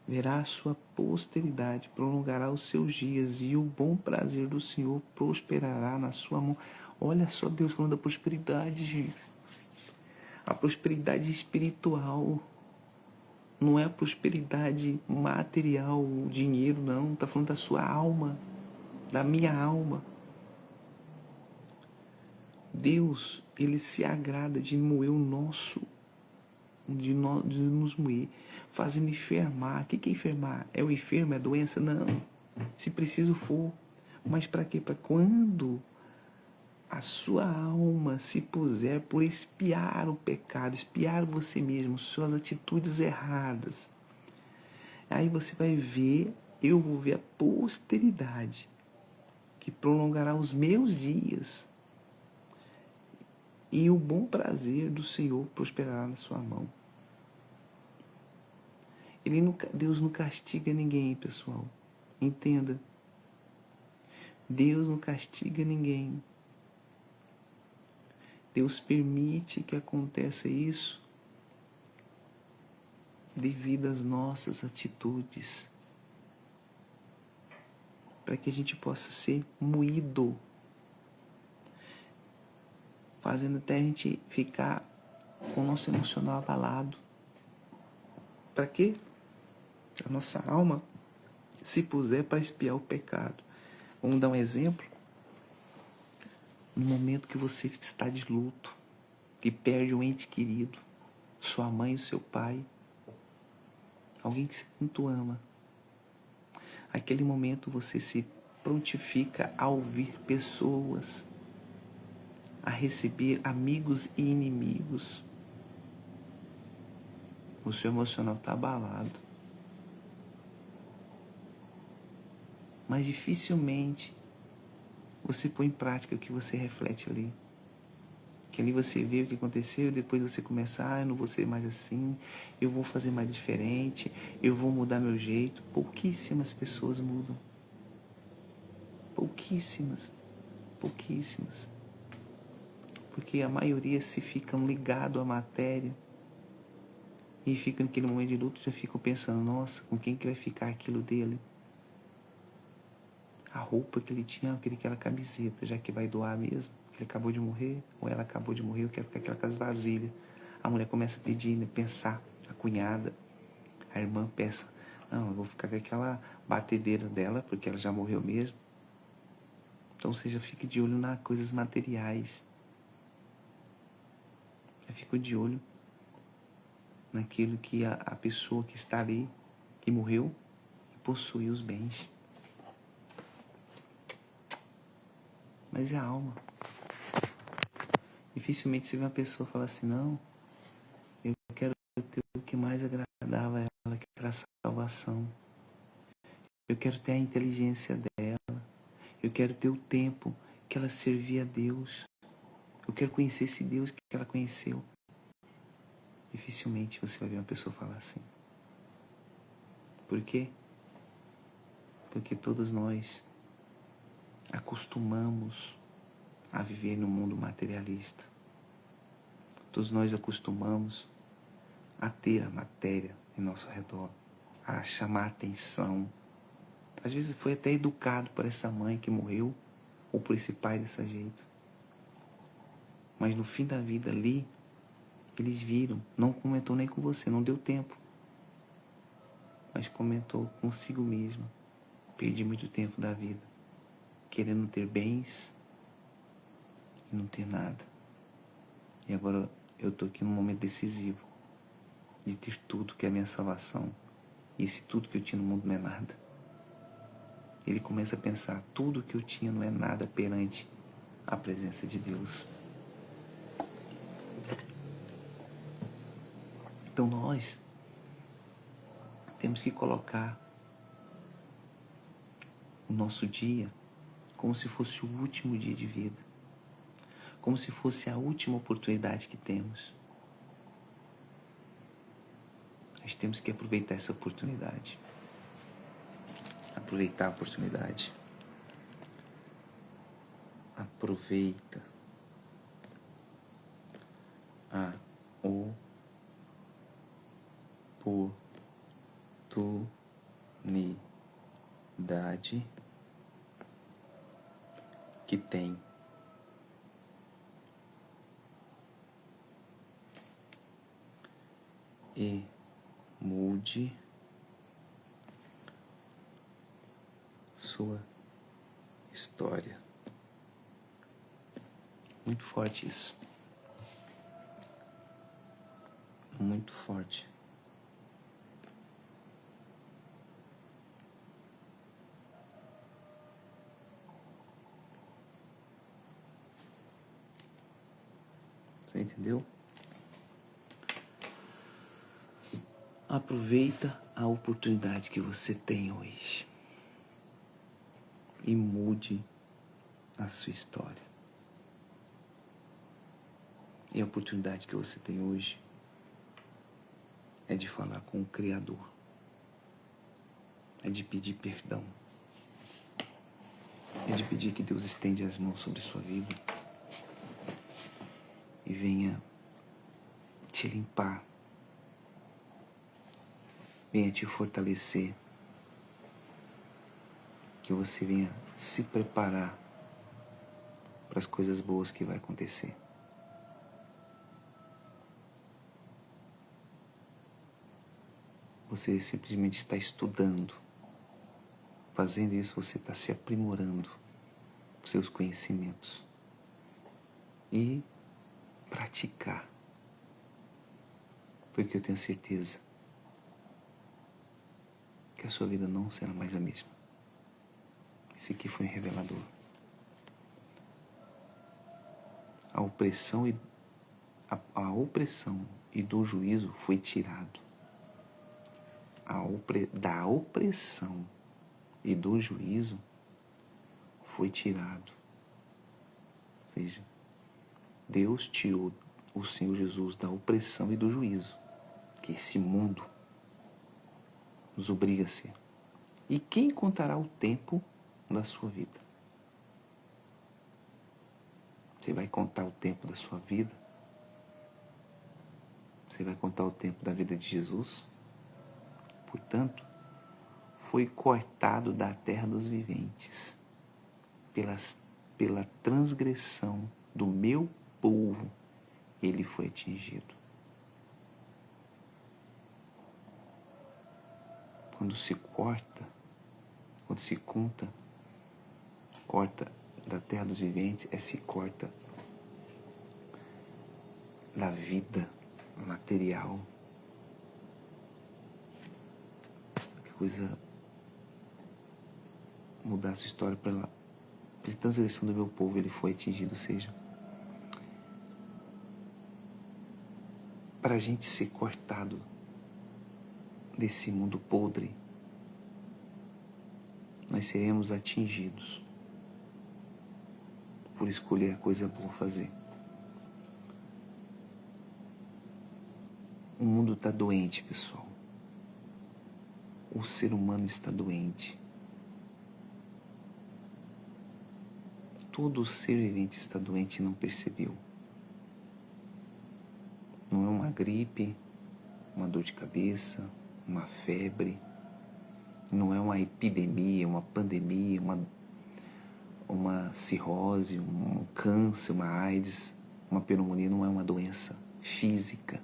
Verá a sua posteridade, prolongará os seus dias, e o bom prazer do Senhor prosperará na sua mão. Olha só Deus falando da prosperidade, gente. A prosperidade espiritual. Não é a prosperidade material, o dinheiro, não. Está falando da sua alma, da minha alma. Deus, Ele se agrada de moer o nosso, de nos moer, fazendo enfermar. O que é enfermar? É o enfermo? É a doença? Não. Se preciso for. Mas para quê? Para quando a sua alma se puser por espiar o pecado, espiar você mesmo, suas atitudes erradas. Aí você vai ver, eu vou ver a posteridade, que prolongará os meus dias. e o bom prazer do Senhor prosperará na sua mão. Deus não castiga ninguém, pessoal. Entenda. Deus não castiga ninguém. Deus permite que aconteça isso devido às nossas atitudes, para que a gente possa ser moído, fazendo até a gente ficar com o nosso emocional abalado. Para quê? A nossa alma se puser para expiar o pecado. Vamos dar um exemplo? No momento que você está de luto, que perde um ente querido, sua mãe, o seu pai, alguém que você tanto ama. Aquele momento você se prontifica a ouvir pessoas, a receber amigos e inimigos. O seu emocional está abalado. Mas dificilmente você põe em prática o que você reflete ali. Que ali você vê o que aconteceu e depois você começa, eu não vou ser mais assim, eu vou fazer mais diferente, eu vou mudar meu jeito. Pouquíssimas pessoas mudam. Pouquíssimas. Porque a maioria se ficam ligados à matéria e ficam naquele momento de luto, já ficam pensando, nossa, com quem que vai ficar aquilo dele? A roupa que ele tinha, eu queria aquela camiseta, já que vai doar mesmo. Ele acabou de morrer, ou ela acabou de morrer, eu quero ficar aquela casa vasilha. A mulher começa a pedir, né, pensar, a cunhada, a irmã pensa, não, eu vou ficar com aquela batedeira dela, porque ela já morreu mesmo. Então você já fica de olho nas coisas materiais. Já fica de olho naquilo que a pessoa que está ali, que morreu, possui os bens. Mas é a alma. Dificilmente você vê uma pessoa falar assim, não, eu quero ter o que mais agradava a ela, que era a salvação. Eu quero ter a inteligência dela. Eu quero ter o tempo que ela servia a Deus. Eu quero conhecer esse Deus que ela conheceu. Dificilmente você vai ver uma pessoa falar assim. Por quê? Porque todos nós acostumamos a viver no mundo materialista. Todos nós acostumamos a ter a matéria em nosso redor, a chamar a atenção. Às vezes foi até educado por essa mãe que morreu, ou por esse pai desse jeito. Mas no fim da vida ali, eles viram, não comentou nem com você, não deu tempo. Mas comentou consigo mesmo. Perdi muito tempo da vida, querendo ter bens e não ter nada. E agora eu estou aqui num momento decisivo de ter tudo que é a minha salvação. E esse tudo que eu tinha no mundo não é nada. Ele começa a pensar, tudo que eu tinha não é nada perante a presença de Deus. Então nós temos que colocar o nosso dia como se fosse o último dia de vida. Como se fosse a última oportunidade que temos. Nós temos que aproveitar essa oportunidade. Aproveitar a oportunidade. Aproveita a oportunidade que tem. E mude sua história. Muito forte isso. Muito forte. Você entendeu? Aproveita a oportunidade que você tem hoje e mude a sua história. E a oportunidade que você tem hoje é de falar com o Criador, é de pedir perdão, é de pedir que Deus estende as mãos sobre sua vida e venha te limpar, venha te fortalecer, que você venha se preparar para as coisas boas que vai acontecer. Você simplesmente está estudando. Fazendo isso, você está se aprimorando os seus conhecimentos. E praticar. Porque eu tenho certeza que a sua vida não será mais a mesma. Isso aqui foi revelador. A opressão e do juízo foi tirado. Da opressão e do juízo foi tirado. Ou seja, Deus tirou o Senhor Jesus da opressão e do juízo que esse mundo nos obriga a ser. E quem contará o tempo da sua vida? Você vai contar o tempo da sua vida? Você vai contar o tempo da vida de Jesus? Portanto, foi cortado da terra dos viventes pela transgressão do meu povo, ele foi atingido. Quando se corta da terra dos viventes, se corta da vida material. Que coisa mudar a sua história pela transgressão do meu povo, ele foi atingido. Ou seja, para a gente ser cortado desse mundo podre, nós seremos atingidos por escolher a coisa boa fazer. O mundo está doente, pessoal. O ser humano está doente. Todo ser vivente está doente e não percebeu. Não é uma gripe, uma dor de cabeça, uma febre. Não é uma epidemia, uma pandemia, uma cirrose, um câncer, uma AIDS, uma pneumonia. Não é uma doença física.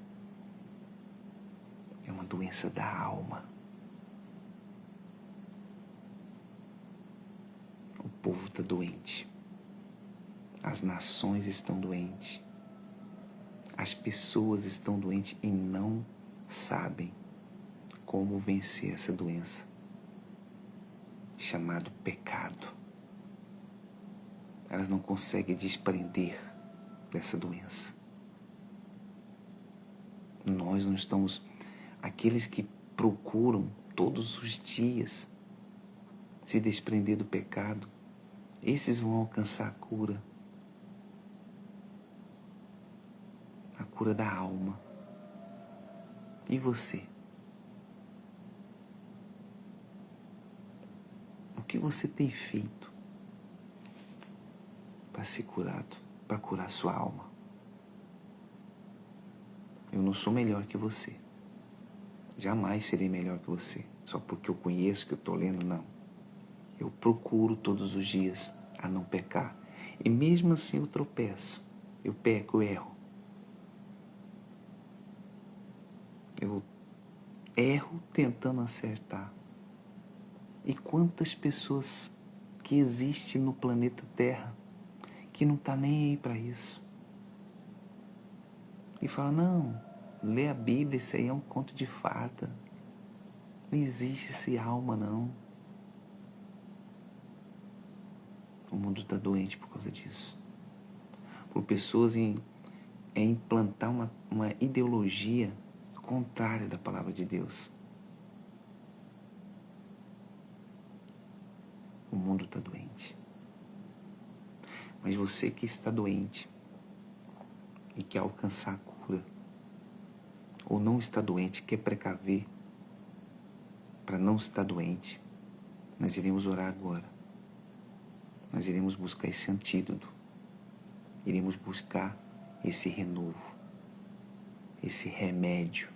É uma doença da alma. O povo está doente. As nações estão doentes. As pessoas estão doentes e não sabem como vencer essa doença, chamado pecado. Elas não conseguem desprender dessa doença. Nós não estamos... Aqueles que procuram todos os dias se desprender do pecado, esses vão alcançar a cura. A cura da alma. E você? O que você tem feito para ser curado, para curar sua alma? Eu não sou melhor que você. Jamais serei melhor que você. Só porque eu conheço, que eu estou lendo, não. Eu procuro todos os dias a não pecar. E mesmo assim eu tropeço. Eu peco, eu erro. Eu erro tentando acertar. E quantas pessoas que existem no planeta Terra que não tá nem aí para isso. E fala, não, lê a Bíblia, isso aí é um conto de fada. Não existe esse alma, não. O mundo está doente por causa disso. Por pessoas em implantar uma ideologia contrária da palavra de Deus. O mundo está doente. Mas você que está doente, e quer alcançar a cura, ou não está doente, quer precaver para não estar doente, nós iremos orar agora. Nós iremos buscar esse antídoto, iremos buscar esse renovo, esse remédio,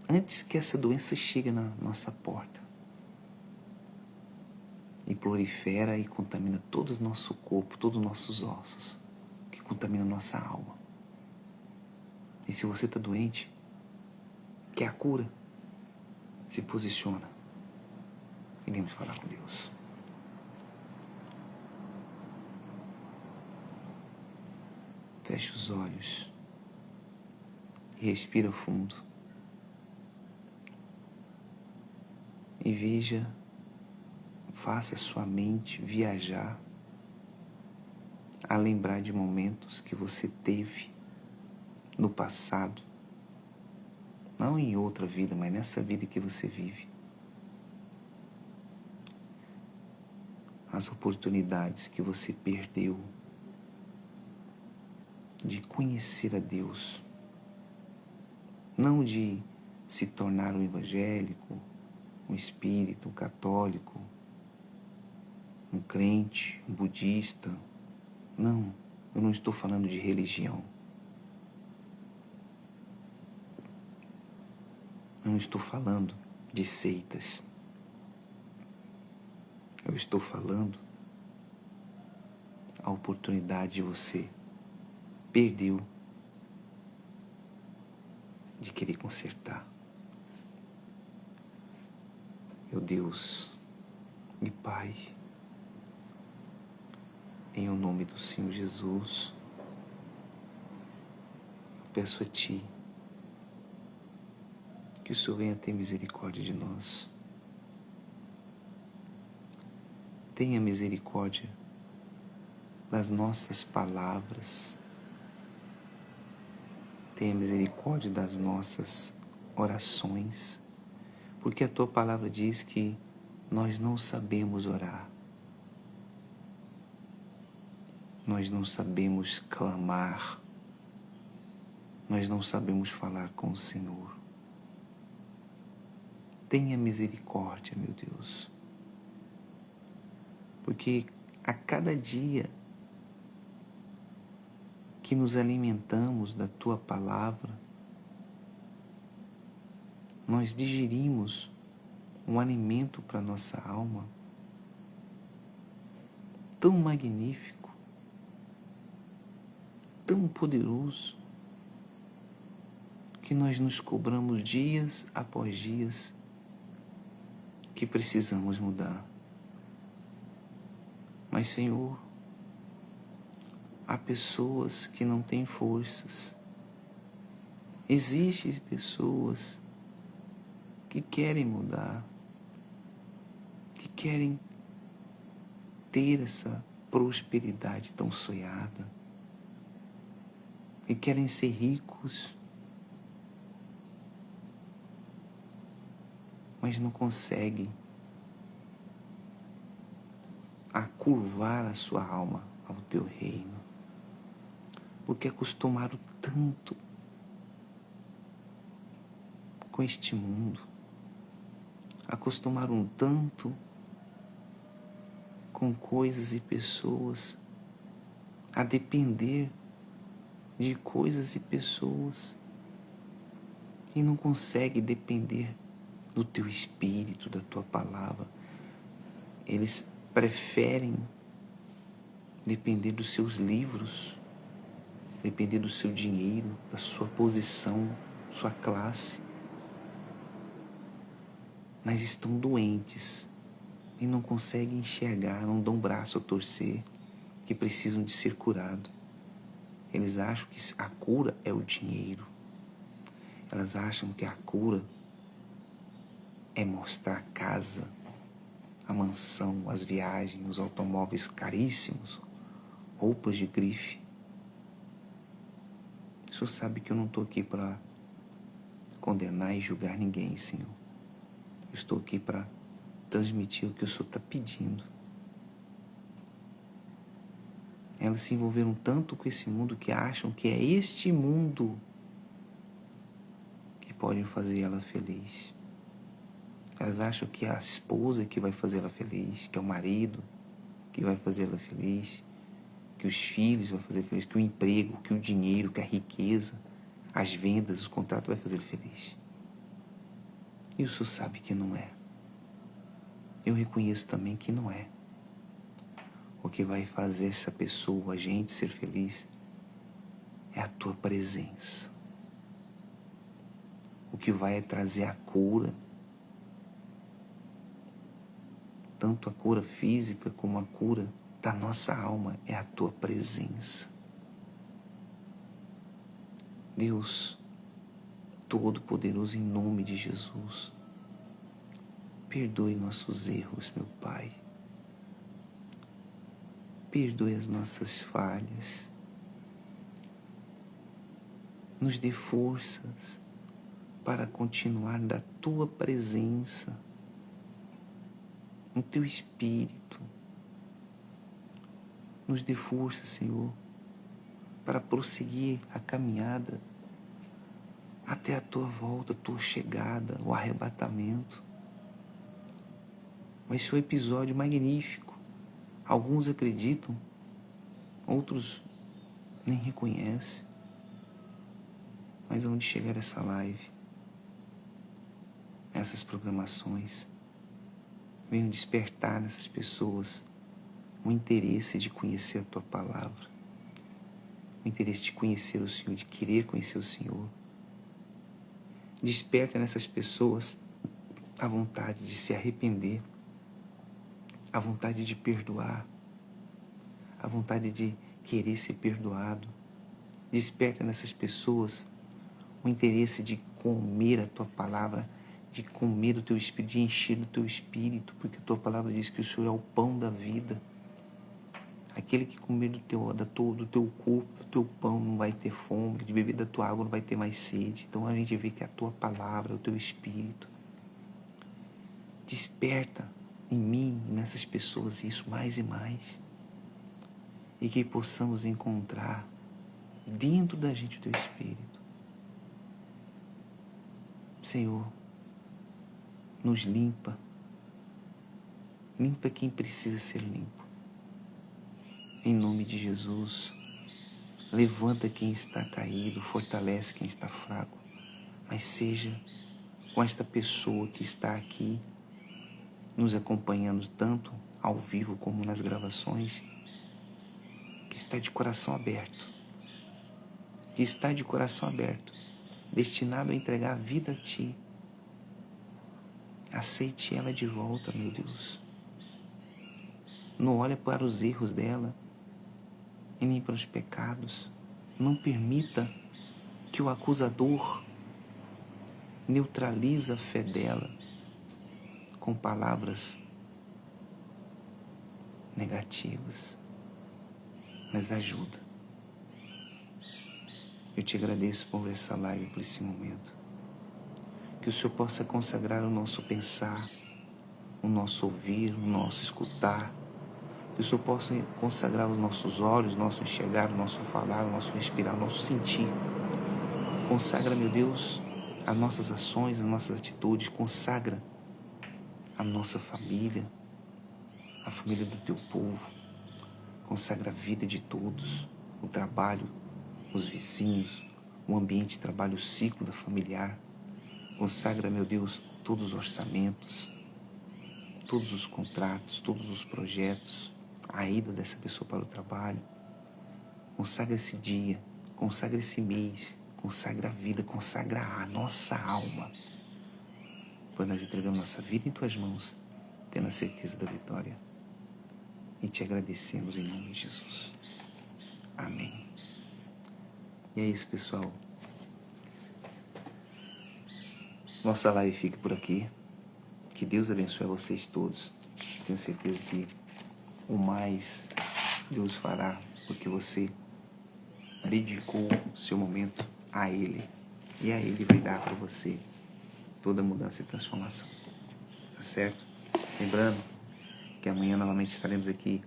antes que essa doença chegue na nossa porta e prolifera e contamina todo o nosso corpo, todos os nossos ossos, que contamina a nossa alma. E se você está doente, quer a cura, se posiciona. Iremos falar com Deus. Feche os olhos e respira fundo. E veja, faça sua mente viajar a lembrar de momentos que você teve no passado, não em outra vida, mas nessa vida que você vive. As oportunidades que você perdeu de conhecer a Deus, não de se tornar um evangélico, um espírita, um católico, um crente, um budista. Não, eu não estou falando de religião. Eu não estou falando de seitas. Eu estou falando a oportunidade de você perdeu de querer consertar. Meu Deus e Pai, em o nome do Senhor Jesus, peço a Ti que o Senhor venha ter misericórdia de nós. Tenha misericórdia das nossas palavras. Tenha misericórdia das nossas orações, porque a Tua palavra diz que nós não sabemos orar. Nós não sabemos clamar. Nós não sabemos falar com o Senhor. Tenha misericórdia, meu Deus, porque a cada dia que nos alimentamos da Tua palavra, nós digerimos um alimento para nossa alma tão magnífico, tão poderoso, que nós nos cobramos dias após dias que precisamos mudar. Mas, Senhor, há pessoas que não têm forças. Existem pessoas que querem mudar, que querem ter essa prosperidade tão sonhada, que querem ser ricos, mas não conseguem curvar a sua alma ao Teu reino, porque acostumaram tanto com este mundo, acostumaram tanto com coisas e pessoas, a depender de coisas e pessoas, e não consegue depender do Teu Espírito, da Tua palavra. Eles preferem depender dos seus livros, depender do seu dinheiro, da sua posição, sua classe, mas estão doentes e não conseguem enxergar, não dão braço a torcer, que precisam de ser curados. Eles acham que a cura é o dinheiro. Elas acham que a cura é mostrar a casa, a mansão, as viagens, os automóveis caríssimos, roupas de grife. O Senhor sabe que eu não estou aqui para condenar e julgar ninguém, Senhor. Eu estou aqui para transmitir o que o Senhor está pedindo. Elas se envolveram tanto com esse mundo que acham que é este mundo que pode fazer ela feliz. Elas acham que é a esposa que vai fazer ela feliz, que é o marido que vai fazer ela feliz, que os filhos vão fazer feliz, que o emprego, que o dinheiro, que a riqueza, as vendas, os contratos vai fazer ele feliz. E o senhor sabe que não é. Eu reconheço também que não é. O que vai fazer essa pessoa, a gente, ser feliz é a tua presença. O que vai trazer a cura, tanto a cura física como a cura da nossa alma, é a tua presença. Deus Todo-Poderoso, em nome de Jesus, perdoe nossos erros, meu Pai. Perdoe as nossas falhas. Nos dê forças para continuar da tua presença, no teu Espírito. Nos dê força, Senhor, para prosseguir a caminhada até a tua volta, a tua chegada, o arrebatamento. Vai ser um episódio magnífico. Alguns acreditam, outros nem reconhecem. Mas onde chegar essa live, essas programações, venham despertar nessas pessoas o interesse de conhecer a tua palavra, o interesse de conhecer o Senhor, de querer conhecer o Senhor. Desperta nessas pessoas a vontade de se arrepender, a vontade de perdoar, a vontade de querer ser perdoado. Desperta nessas pessoas o interesse de comer a tua palavra, de comer o teu espírito, de encher o teu espírito, porque a tua palavra diz que o Senhor é o pão da vida. Aquele que comer do teu corpo, do teu pão, não vai ter fome, de beber da tua água não vai ter mais sede. Então a gente vê que a tua palavra, o teu espírito, desperta em mim e nessas pessoas isso mais e mais. E que possamos encontrar dentro da gente o teu espírito. Senhor, nos limpa. Limpa quem precisa ser limpo. Em nome de Jesus, levanta quem está caído, fortalece quem está fraco. Mas seja com esta pessoa que está aqui, nos acompanhando tanto ao vivo como nas gravações, que está de coração aberto, destinado a entregar a vida a Ti. Aceite ela de volta, meu Deus. Não olhe para os erros dela e nem para os pecados. Não permita que o acusador neutralize a fé dela com palavras negativas, mas ajuda. Eu te agradeço por essa live, por esse momento. Que o Senhor possa consagrar o nosso pensar, o nosso ouvir, o nosso escutar. Que o Senhor possa consagrar os nossos olhos, o nosso enxergar, o nosso falar, o nosso respirar, o nosso sentir. Consagra, meu Deus, as nossas ações, as nossas atitudes. Consagra a nossa família, a família do Teu povo. Consagra a vida de todos, o trabalho, os vizinhos, o ambiente de trabalho, o ciclo da familiar. Consagra, meu Deus, todos os orçamentos, todos os contratos, todos os projetos, a ida dessa pessoa para o trabalho. Consagra esse dia, consagra esse mês, consagra a vida, consagra a nossa alma. Pois nós entregamos nossa vida em Tuas mãos, tendo a certeza da vitória. E te agradecemos em nome de Jesus. Amém. E é isso, pessoal. Nossa live fica por aqui. Que Deus abençoe vocês todos. Tenho certeza que o mais Deus fará, porque você dedicou o seu momento a Ele. E a Ele vai dar para você toda mudança e transformação. Tá certo? Lembrando que amanhã novamente estaremos aqui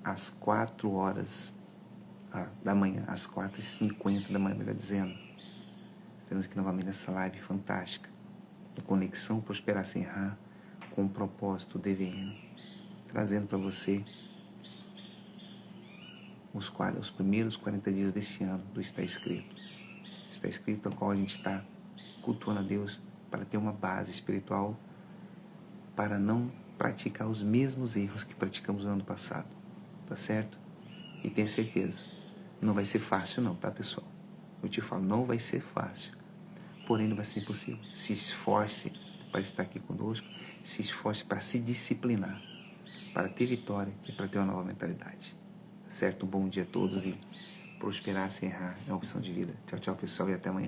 às 4 horas da manhã, às 4h50 da manhã, melhor dizendo. Estamos aqui novamente nessa live fantástica, a Conexão Prosperar Sem Errar, com o propósito DVN, trazendo para você os primeiros 40 dias deste ano do Está Escrito. Está Escrito, a qual a gente está cultuando a Deus para ter uma base espiritual, para não praticar os mesmos erros que praticamos no ano passado, tá certo? E tenha certeza, não vai ser fácil não, tá, pessoal? Eu te falo, não vai ser fácil, porém não vai ser impossível. Se esforce para estar aqui conosco, se esforce para se disciplinar, para ter vitória e para ter uma nova mentalidade, tá certo? Um bom dia a todos e prosperar sem errar é uma opção de vida. Tchau, tchau, pessoal, e até amanhã.